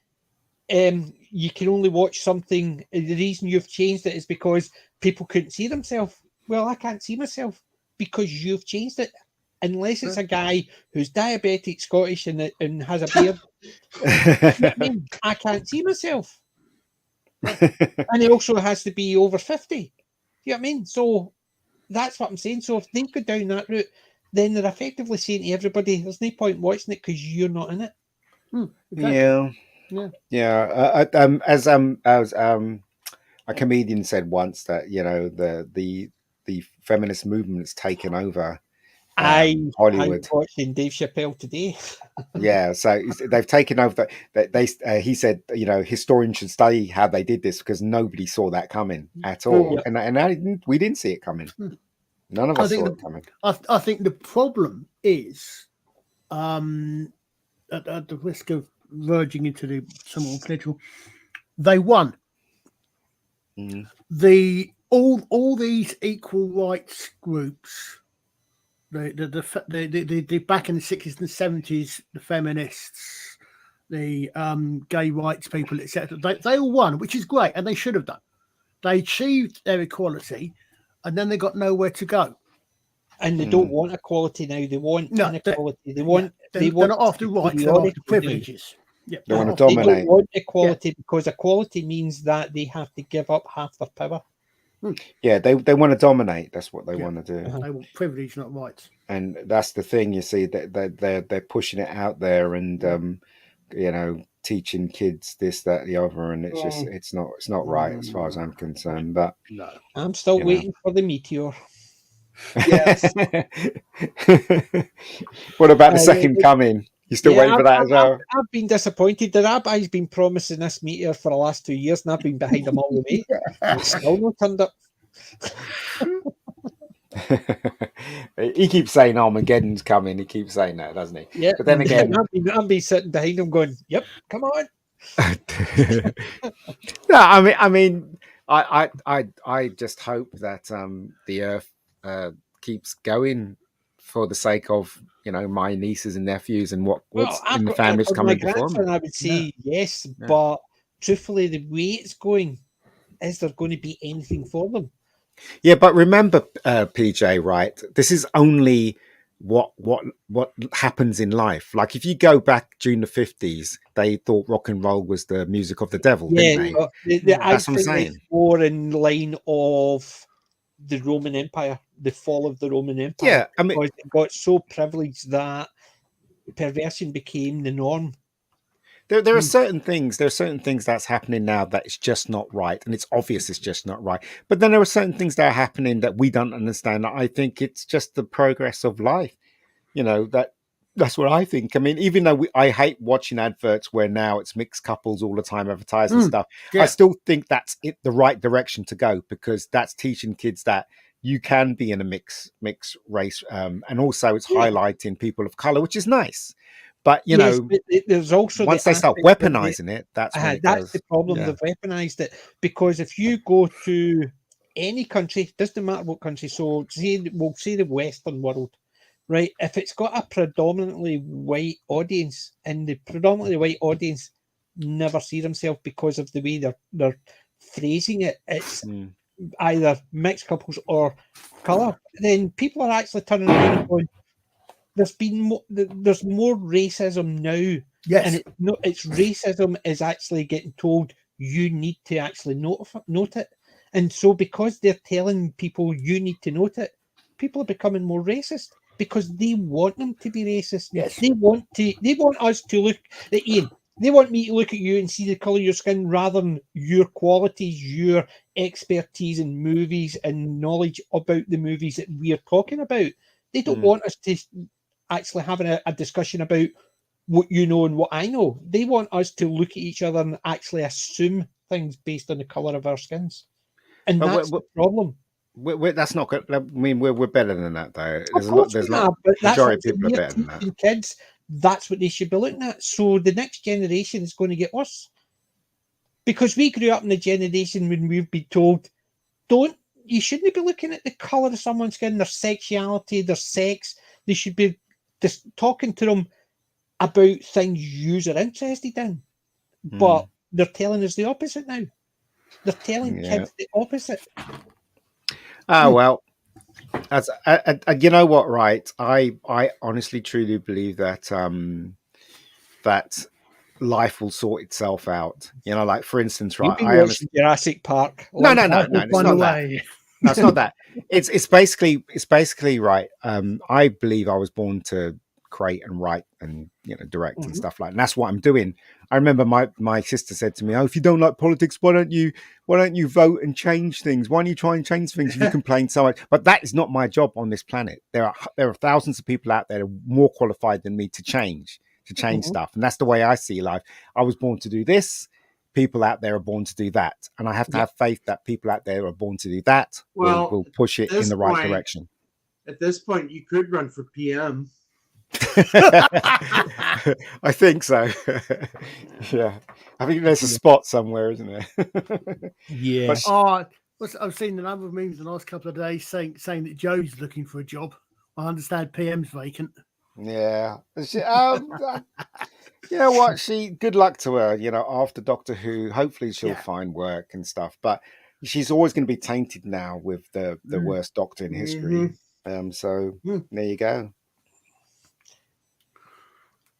you can only watch something, the reason you've changed it is because people couldn't see themselves. Well, I can't see myself because you've changed it. Unless it's a guy who's diabetic, Scottish, and has a beard. I can't see myself. And he also has to be over 50. You know what I mean? So that's what I'm saying. So if they go down that route, then they're effectively saying to everybody, there's no point watching it because you're not in it. Exactly. Yeah. As a comedian said once that, you know, the feminist movement's taken over I'm Hollywood. watching Dave Chappelle today. Yeah, so they've taken over. He said, you know, historians should study how they did this because nobody saw that coming at all, and we didn't see it coming. None of us saw it coming. I think the problem is, at the risk of verging into the somewhat political, they won. All these equal rights groups. The back in the 60s and 70s, the feminists, the gay rights people, etc. They all won, which is great, and they should have done. They achieved their equality, and then they got nowhere to go. And they don't want equality now. They want inequality. They want. They're not after rights. They're after privileges. Yeah, they want to dominate. They don't want equality because equality means that they have to give up half their power. Yeah, they want to dominate. That's what they want to do. They want privilege, not rights. And that's the thing. You see that they're pushing it out there, and you know, teaching kids this, that, the other, and it's just it's not right as far as I'm concerned. But no, I'm still waiting for the meteor. Yes. What about the second coming? You still waiting for that as well? I've been disappointed. The rabbi's been promising this meteor for the last 2 years, and I've been behind him all the way. It's still not turned up. He keeps saying Armageddon's coming. He keeps saying that, doesn't he? Yeah. But then again, I've been sitting behind him going, "Yep, come on." No, I mean, I just hope that the Earth keeps going for the sake of, you know, my nieces and nephews and what's in the families coming before me. I would say yes, but truthfully, the way it's going, is there going to be anything for them? Yeah, but remember, PJ, right? This is only what happens in life. Like if you go back during the 50s, they thought rock and roll was the music of the devil, didn't they? I That's what I'm think saying. it's more in line of the Roman Empire, the fall of the Roman Empire. Yeah, I mean, because it got so privileged that perversion became the norm. there are certain things. There are certain things that's happening now that it's just not right, and it's obvious it's just not right. But then there are certain things that are happening that we don't understand. I think it's just the progress of life. That's what I think. I mean, even though I hate watching adverts where now it's mixed couples all the time advertising stuff, I still think that's the right direction to go, because that's teaching kids that you can be in a mixed race, and also it's highlighting people of color, which is nice. But but there's also once they start weaponizing it, that's when that's the problem. Yeah. They've weaponized it, because if you go to any country, doesn't matter what country, so we'll say the Western world, right? If it's got a predominantly white audience, and the predominantly white audience never see themselves because of the way they're phrasing it, it's either mixed couples or color, then people are actually turning around and going, there's more racism now. Yes. And it's racism is actually getting told you need to actually note it. And so because they're telling people you need to note it, people are becoming more racist because they want them to be racist. Yes. They want us to look at Ian. They want me to look at you and see the colour of your skin rather than your qualities, your expertise in movies and knowledge about the movies that we are talking about. They don't want us to actually having a discussion about what you know and what I know. They want us to look at each other and actually assume things based on the colour of our skins. And that's the problem. That's not good. I mean, we're better than that, though. There's a majority of people are better than that. Kids, that's what they should be looking at. So the next generation is going to get worse. Because we grew up in a generation when we've been told, you shouldn't be looking at the colour of someone's skin, their sexuality, their sex. They should be just talking to them about things you're interested in. But they're telling us the opposite now. They're telling kids the opposite. Oh, well, you know what, right? I honestly, truly believe that that life will sort itself out. Like, for instance, right? I honestly Jurassic Park. No, it's not that. That's not that. It's basically right. I believe I was born to create and write and direct and stuff like that. And that's what I'm doing. I remember my sister said to me, "Oh, if you don't like politics, why don't you vote and change things? Why don't you try and change things if you complain so much?" But that is not my job on this planet. There are thousands of people out there who are more qualified than me to change stuff. And that's the way I see life. I was born to do this. People out there are born to do that. And I have to have faith that people out there are born to do that. Will push it in the right direction. At this point, you could run for PM. I think so. Yeah, I think there's a spot somewhere, isn't there? Yeah. I've seen a number of memes in the last couple of days saying that Joe's looking for a job. I understand PM's vacant. Yeah. You know what? Good luck to her. After Doctor Who, hopefully she'll find work and stuff. But she's always going to be tainted now with the worst Doctor in history. So there you go.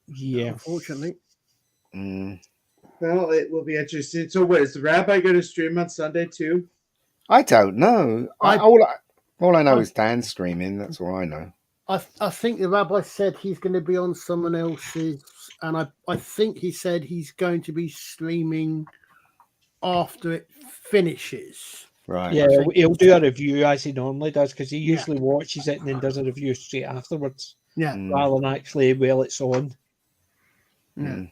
Yeah, unfortunately. Well, it will be interesting. So, what is the Rabbi going to stream on Sunday too? I don't know. All I know is Dan's streaming. That's all I know. I think the Rabbi said he's going to be on someone else's, and I think he said he's going to be streaming after it finishes. Right. Yeah, he'll do a review as he normally does, because he usually watches it and then does a review straight afterwards. Yeah. Rather than actually while it's on. Yeah.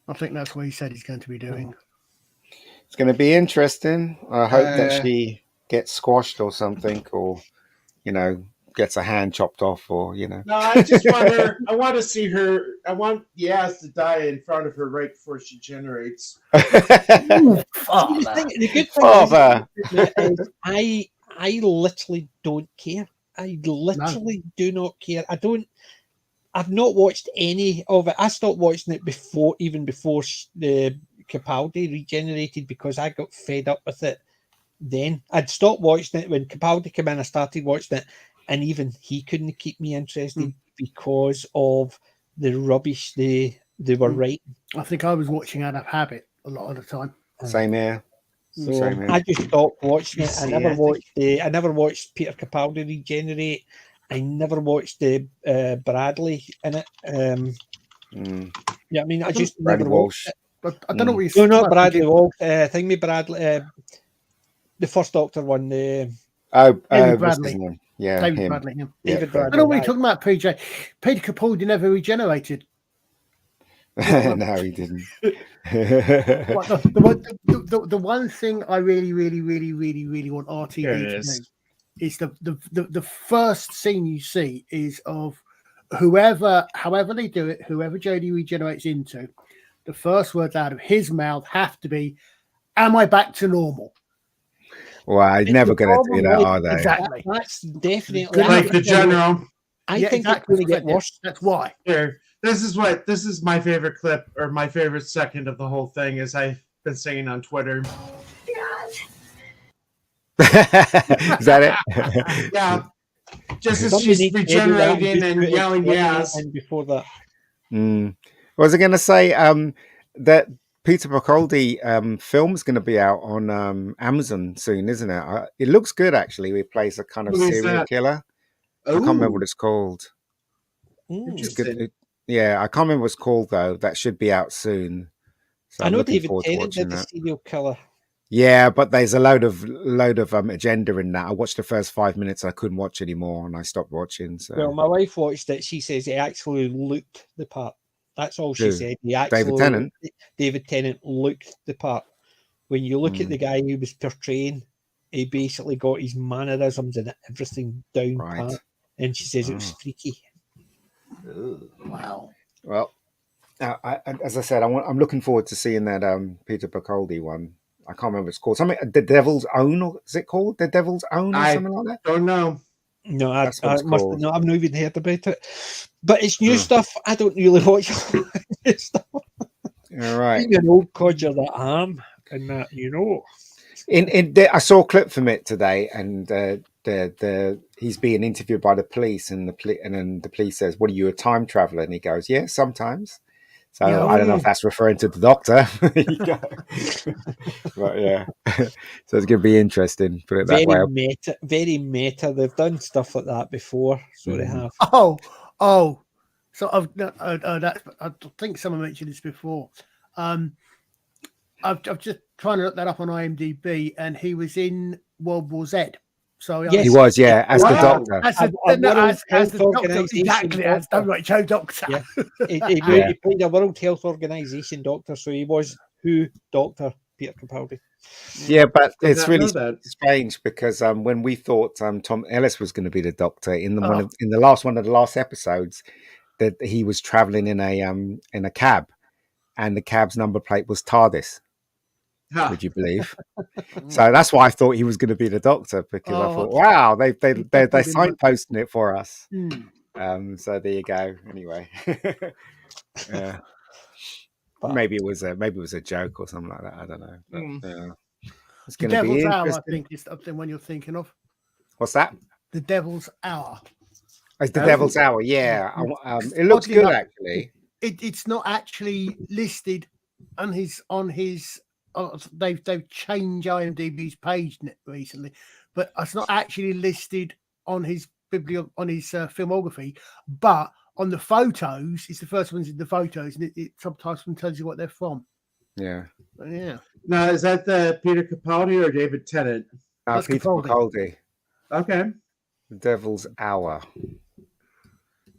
I think that's what he said he's going to be doing. It's going to be interesting. I hope that she gets squashed or something, or gets a hand chopped off, or No, I just want her. I want to see her. I want Yaz to die in front of her right before she generates. The good thing is I literally don't care. I literally do not care. I've not watched any of it. I stopped watching it before the Capaldi regenerated, because I got fed up with it then. I'd stopped watching it when Capaldi came in. I started watching it, and even he couldn't keep me interested. because of the rubbish they were writing. I think I was watching Out of Habit a lot of the time. Same here. So Same here. I just stopped watching it. I See, never I think- watched I never watched Peter Capaldi regenerate. I never watched Bradley in it. Yeah, I mean, I just Bradley never Walsh. watched it. But I don't know what you No, not Bradley Walsh. Thingy Bradley. The first Doctor one. David What's his Bradley. name? Yeah, David him. Bradley. Yeah. David Yeah, I Bradley. don't know what you're right. talking about, PJ. Peter Capaldi never regenerated. No, he didn't. What, the one thing I really want RTV Here it to is. do is the first scene you see is of however they do it, whoever Jodie regenerates into, the first words out of his mouth have to be, "Am I back to normal?" Well, I'm never going to do that, are they? Exactly. That's definitely. Good Like the general. I Yeah, think exactly. it's going to get worse. That's why. Here, this is my favorite clip, or my favorite second of the whole thing, as I've been saying on Twitter. Is that it? Yeah, just as Somebody she's needs to edit that regenerating and put it yelling in yes. and before that. Was I going to say that Peter Capaldi film's going to be out on Amazon soon, isn't it? It looks good, actually. He plays a kind of What is serial that? killer. I can't remember what Ooh, it's called. Mm. It's good. interesting. Yeah, I can't remember what it's called, though. That should be out soon. So I I'm know looking David forward to Tennant watching did the that. serial killer. Yeah, but there's a load of agenda in that. I watched the first 5 minutes. I couldn't watch anymore, and I stopped watching. So Well, my wife watched it. She says he actually looked the part. That's all she Who? said. He actually Tennant? David Tennant looked the part. When you look at the guy who was portraying, he basically got his mannerisms and everything down Right. pat. And she says it was Oh. freaky. Wow. Well, as I said, I'm looking forward to seeing that Peter Capaldi one. I can't remember what it's called. Something The Devil's Own, or is it called The Devil's Own, or I something like that? don't know. No, That's what it's called. no, I've not even heard about it. But it's new Hmm. stuff. I don't really watch new stuff. All right. Being an old codger that I am, and that I saw a clip from it today, and he's being interviewed by the police, and then the police says, "What are you, a time traveler?" And he goes, "Yeah, sometimes." So Yeah. I don't know if that's referring to the Doctor. But yeah, so it's going to be interesting. Put it that way. very meta. They've done stuff like that before, so they have. Oh. So I think someone mentioned this before. I've just trying to look that up on IMDb, and he was in World War Z. So Yes. He was, yeah, as the Wow. Doctor. as A the World Doctor, Health exactly, Organisation as Doctor. WHO Doctor. Yeah. He Yeah. played a World Health Organization doctor, so he was who Doctor Peter Capaldi. Yeah, but Did it's not really know that. strange because when we thought Tom Ellis was going to be the Doctor in Oh. the last one of the last episodes, that he was traveling in a cab, and the cab's number plate was TARDIS. Huh. Would you believe? So that's why I thought he was going to be the Doctor, because I thought, wow, they're signposting it for us. So there you go. Anyway, yeah. But- Maybe it was a joke or something like that. I don't know. But, yeah. It's The going to be Devil's Hour, I interesting. think, is the one you're thinking of. What's that? The Devil's Hour. It's the Oh. Devil's Hour. Yeah, it looks Oddly good enough, actually. It's not actually listed on his. They've changed IMDb's page recently, but it's not actually listed on his filmography. But on the photos, it's the first ones in the photos, and it sometimes tells you what they're from. Yeah. But yeah. Now, is that the Peter Capaldi or David Tennant? That's Peter Capaldi. Capaldi. Okay. The Devil's Hour.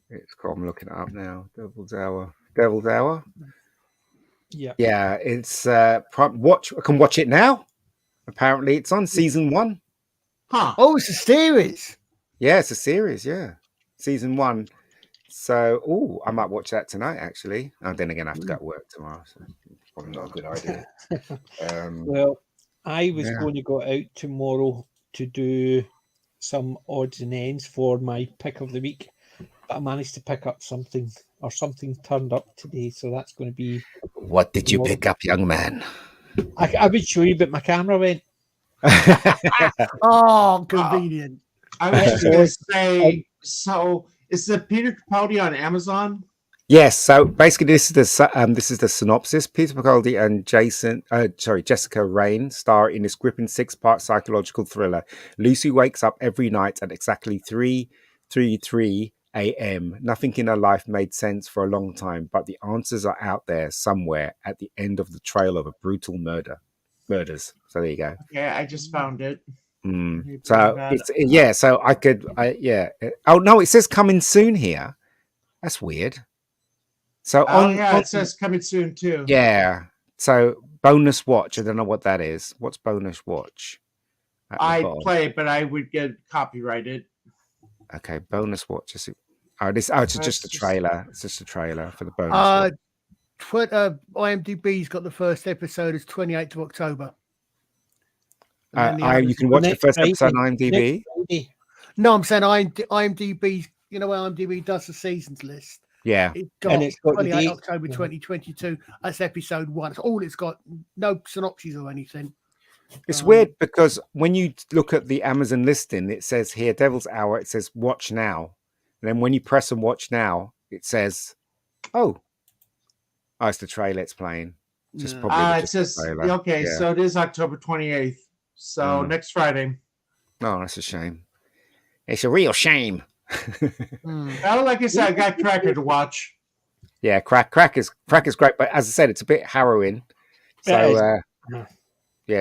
It's cool. I'm looking it up now. Devil's Hour. Devil's Hour. Yeah. Yeah, it's I can watch it now. Apparently, it's on season 1. Huh. Oh, it's a series. Yeah, it's a series. Yeah, season 1. So, I might watch that tonight. Actually, and then again, I have to go to work tomorrow, so it's probably not a good idea. Well, I was Yeah. going to go out tomorrow to do some odds and ends for my pick of the week, but I managed to pick up something turned up today, so that's going to be. What did you pick up, young man? I would show you, but my camera went. Oh, convenient. I was just going to say, so Is the Peter Capaldi on Amazon? Yes, so basically this is the synopsis. Peter Capaldi and Jessica Raine star in this gripping 6-part psychological thriller. Lucy wakes up every night at exactly 3:33 a.m. Nothing in her life made sense for a long time, but the answers are out there somewhere at the end of the trail of a brutal murders. So there you go. Okay, I just found it. So it's Oh no, it says coming soon here. That's weird. So it says coming soon too. Yeah. So bonus watch. I don't know what that is. What's bonus watch? I play, but I would get copyrighted. Okay, bonus watch. It's just a trailer. It's just a trailer for the bonus watch. IMDb's got the first episode as 28th of October. You can watch the first episode on IMDb. No, I'm saying IMDb. You know where IMDb does the seasons list. Yeah, it's got 28 October 2022. That's episode 1. That's all it's got. No synopses or anything. It's weird because when you look at the Amazon listing, it says here Devil's Hour. It says watch now, and then when you press and watch now, it says, "Oh, it's the trailer it's playing." Just probably it says okay, so it is October 28th. So next Friday. Oh, that's a shame. It's a real shame. Well, like I said, I got Cracker to watch. Yeah, Crack is great, but as I said, it's a bit harrowing. So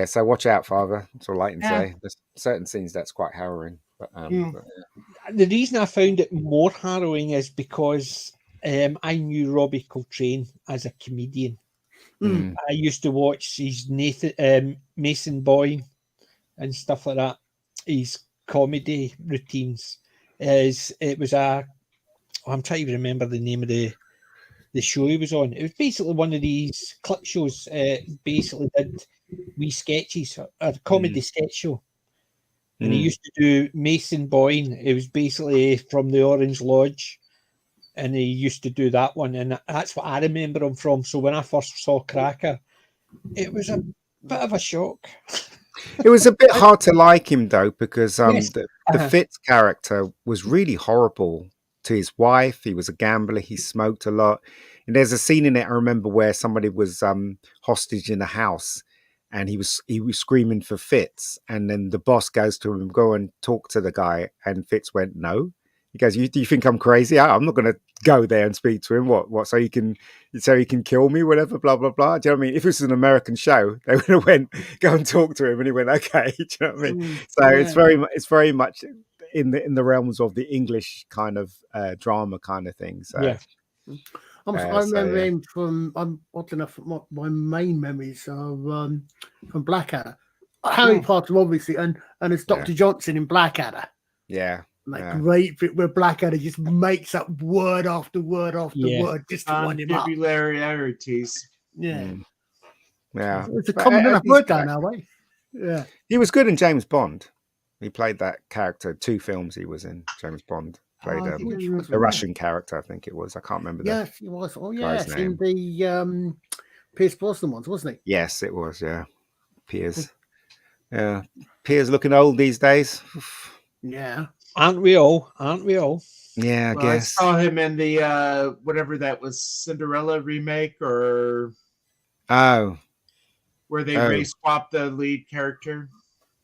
so watch out, Father. That's all I can say. There's certain scenes that's quite harrowing. But, The reason I found it more harrowing is because I knew Robbie Coltrane as a comedian. I used to watch his Mason Boyne and stuff like that. His comedy routines. I'm trying to remember the name of the show he was on. It was basically one of these clip shows. Basically did wee sketches, a comedy sketch show, and he used to do Mason Boyne. It was basically from the Orange Lodge, and he used to do that one, and that's what I remember him from. So when I first saw Cracker, it was a bit of a shock. It was a bit hard to like him though, because the Fitz character was really horrible to his wife. He was a gambler. He smoked a lot. And there's a scene in it I remember where somebody was hostage in a house, and he was screaming for Fitz. And then the boss goes to him, go and talk to the guy. And Fitz went, no. He goes, do you think I'm crazy? I'm not going to go there and speak to him. What? So he can kill me, whatever, blah, blah, blah. Do you know what I mean? If this was an American show, they would have go and talk to him. And he went, okay. Do you know what I mean? So it's very much in the realms of the English kind of drama kind of thing. So yeah. I remember him from, oddly enough, my main memories are from Blackadder. Harry Potter, obviously, and as Dr. Johnson in Blackadder. Yeah. Great bit where Blackadder just makes up word after word after word just to wind him up. Yeah. Yeah. It's a common enough word down our way. Yeah. He was good in James Bond. He played that character. 2 films he was in. James Bond played a Russian character, I think it was. I can't remember. Yes, he was. Oh, yes, in the Pierce Brosnan ones, wasn't he? Yes, it was. Yeah, Pierce. Yeah, Pierce looking old these days. Yeah. Aren't we all? Yeah, I guess. I saw him in the whatever that was, Cinderella remake, or where they race swapped the lead character.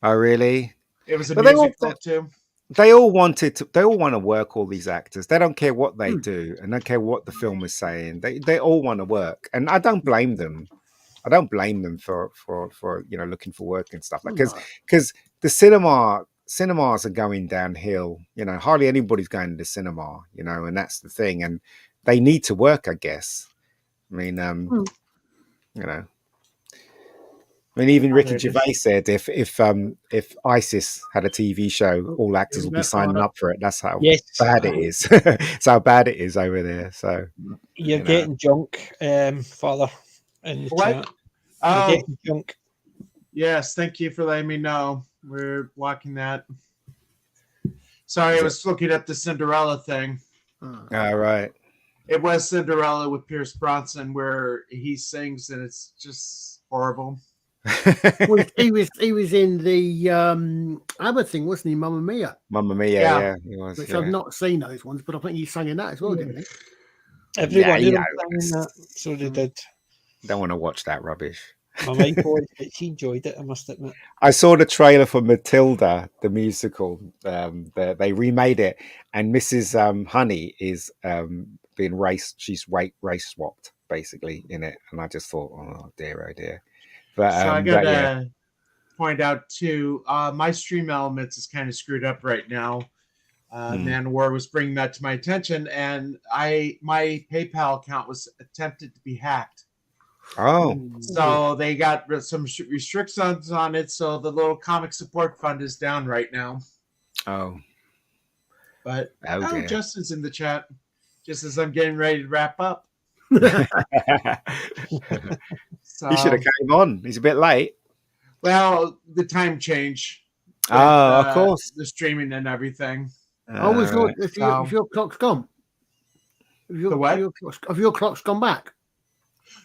Oh, really? It was a musical too. They all want to work, all these actors. They don't care what they do, and don't care what the film is saying. They all want to work, and I don't blame them. I don't blame them for looking for work and stuff like, because the cinemas are going downhill. Hardly anybody's going to the cinema. And that's the thing. And they need to work, I guess. I mean, even Ricky Gervais said if ISIS had a TV show, all actors would be signing up for it. That's how bad it is. That's how bad it is over there. So you're getting junk, Father. In the chat. You're getting junk. Yes, thank you for letting me know. We're blocking that. Sorry, I was looking up the Cinderella thing. All right. It was Cinderella with Pierce Brosnan, where he sings, and it's just horrible. Well, he was in the ABBA thing, wasn't he? Mamma Mia, Mamma Mia, Yeah. yeah, he was. which Yeah. I've not seen those ones, but I think he sang in that as well, didn't he? Everyone Yeah, knew yeah, them saying that, so they did. Don't want to watch that rubbish. My wife was, but she enjoyed it, I must admit. I saw the trailer for Matilda, the musical. They remade it, and Mrs. Honey is being race. She's race swapped basically in it, and I just thought, oh dear. But So I gotta yeah. point out too, my stream elements is kind of screwed up right now. Man War was bringing that to my attention, and my PayPal account was attempted to be hacked. Oh, So they got some restrictions on it. So the little comic support fund is down right now. oh, But oh dear. Justin's in the chat, just as I'm getting ready to wrap up. So, He should have came on. He's a bit late. well, the time change. with, Oh, of course. the streaming and everything. I always thought if so- your clock's gone. The what? Have your clock's gone back?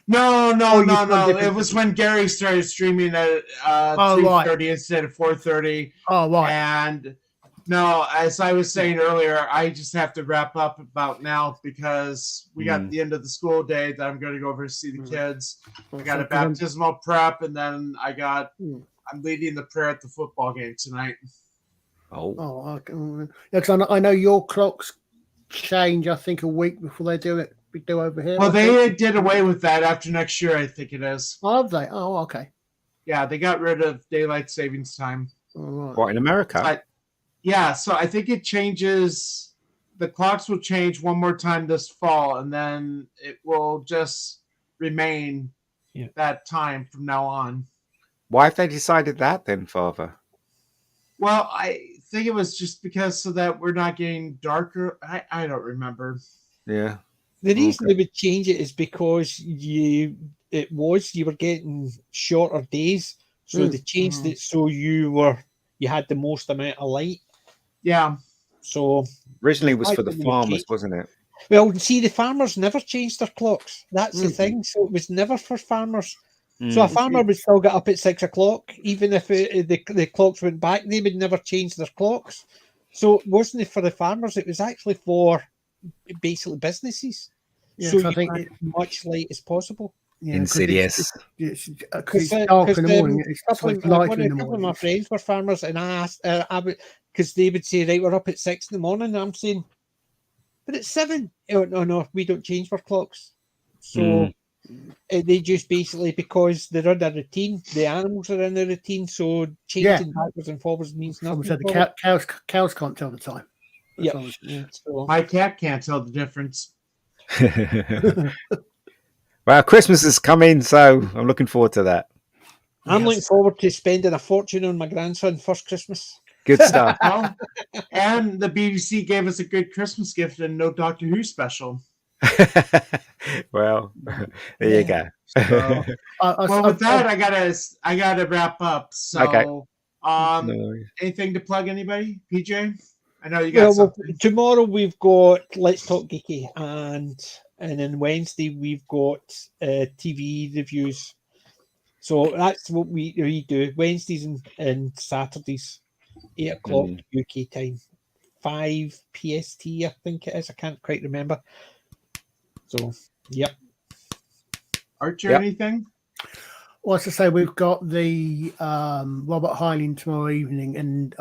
No. Oh, you've done different- It was when Gary started streaming at Oh, right. 3:30 instead of 4:30. Oh, right. And no, as I was saying earlier, I just have to wrap up about now because we got the end of the school day that I'm going to go over to see the kids. I got a baptismal prep, and then I'm leading the prayer at the football game tonight. Oh, Oh, yeah, because I know your clocks change. I think a week before they do it. We do over here. Well, I think. they did away with that after next year, I think it is. Oh, have they? Oh, okay. Yeah, they got rid of daylight savings time. All right. what in America? But yeah, so I think it changes. The clocks will change one more time this fall, and then it will just remain that time from now on. Why have they decided that then, Father? Well, I think it was just because so that we're not getting darker. I don't remember. Yeah. The reason they would change it is because you were getting shorter days, so they changed it so you had the most amount of light. Yeah. So Originally, it was I for the think they would farmers, change- wasn't it? Well, see, the farmers never changed their clocks. That's the thing. So it was never for farmers. So a farmer would still get up at 6 o'clock, even if the clocks went back. They would never change their clocks. So it wasn't for the farmers. It was actually for basically businesses. Yeah, so so I you think had as much light as possible. Yeah, 'cause Insidious. It's dark in the morning. It's a lighter in the couple of my morning. friends were farmers, and I asked, because they would say, right, we're up at 6 in the morning. And I'm saying, but it's 7. Oh, no, we don't change our clocks. So they just basically, because they're in a routine, the animals are in a routine, so changing backwards and forwards means nothing. Someone said the cows can't tell the time. Yeah. So, My cat can't tell the difference. Well, Christmas is coming, so I'm looking forward to that. I'm looking forward to spending a fortune on my grandson first Christmas. Good stuff. Well, and the BBC gave us a good Christmas gift and no Doctor Who special. Well, there you go. So, well, with that, I gotta wrap up. So, Okay. Um, anything to plug, anybody? PJ, I know you got something. Tomorrow we've got Let's Talk Geeky, and then Wednesday we've got TV reviews. So that's what we do Wednesdays and Saturdays, 8 o'clock UK time, 5 PST, I think it is. I can't quite remember. So, yep. Archer, anything? Well, as I say, we've got the Robert Heinlein tomorrow evening, and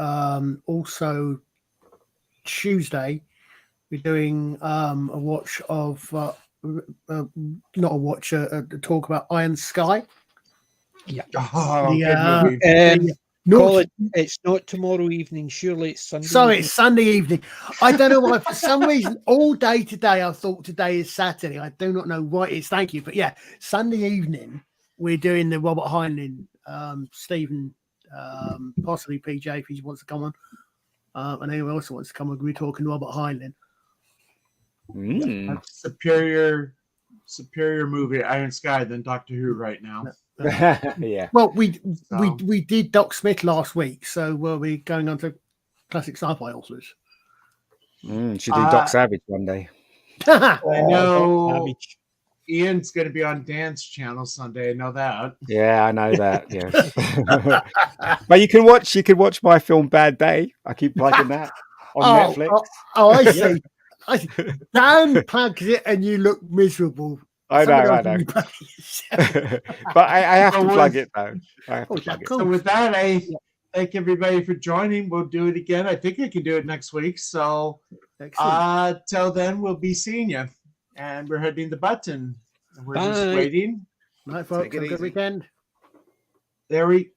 also Tuesday we're doing a watch of not a watch, a talk about Iron Sky. Yeah. Oh, The, good movie. Colin, it's not tomorrow evening. Surely it's Sunday. Sorry, evening. it's Sunday evening. I don't know why. For some reason, all day today, I thought today is Saturday. I do not know why it is. Thank you. But yeah, Sunday evening, we're doing the Robert Heinlein, Stephen, possibly PJ if he wants to come on. And anyone else who wants to come on, we're talking Robert Heinlein. Superior movie, Iron Sky, than Doctor Who right now. Yeah. Well, we did Doc Smith last week, so we're going on to classic sci-fi authors. Should do Doc Savage one day. I know. Ian's going to be on Dan's channel Sunday. I know that. Yeah, I know that. Yes. But you can watch my film Bad Day. I keep plugging that on Netflix. I see. Dan plugs it and you look miserable. I know. But I have to So plug it though. I have to Oh, plug it. So with that, I thank everybody for joining. We'll do it again. I think I can do it next week. So till then, we'll be seeing you. And we're hitting the button. We're just Bye. waiting. Night, folks. Take it Have a good easy. weekend. There we